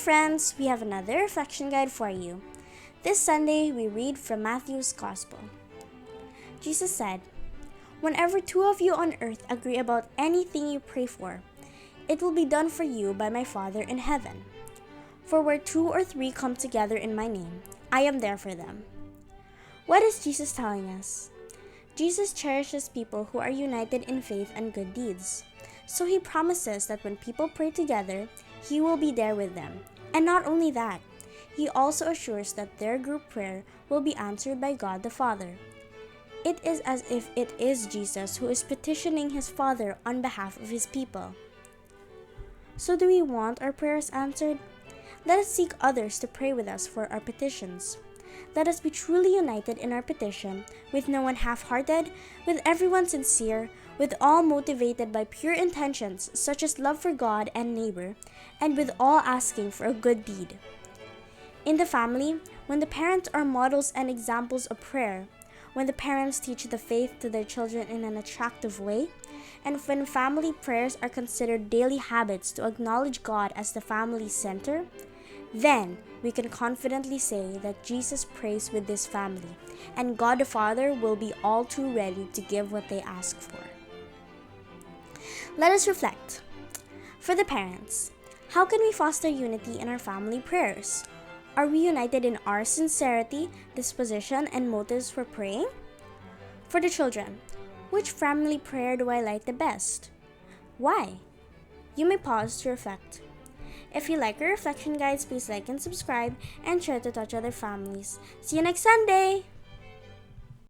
friends, we have another reflection guide for you. This Sunday, we read from Matthew's Gospel. Jesus said, "Whenever two of you on earth agree about anything you pray for, it will be done for you by my Father in heaven. For where 2 or 3 come together in my name, I am there for them." What is Jesus telling us? Jesus cherishes people who are united in faith and good deeds. So he promises that when people pray together, he will be there with them. And not only that, he also assures that their group prayer will be answered by God the Father. It is as if it is Jesus who is petitioning his Father on behalf of his people. So do we want our prayers answered? Let us seek others to pray with us for our petitions. Let us be truly united in our petition, with no one half-hearted, with everyone sincere, with all motivated by pure intentions such as love for God and neighbor, and with all asking for a good deed. In the family, when the parents are models and examples of prayer, when the parents teach the faith to their children in an attractive way, and when family prayers are considered daily habits to acknowledge God as the family center, then we can confidently say that Jesus prays with this family, and God the Father will be all too ready to give what they ask for. Let us reflect. For the parents, how can we foster unity in our family prayers? Are we united in our sincerity, disposition, and motives for praying? For the children, which family prayer do I like the best? Why? You may pause to reflect. If you like our reflection guides, please like and subscribe and share to touch other families. See you next Sunday!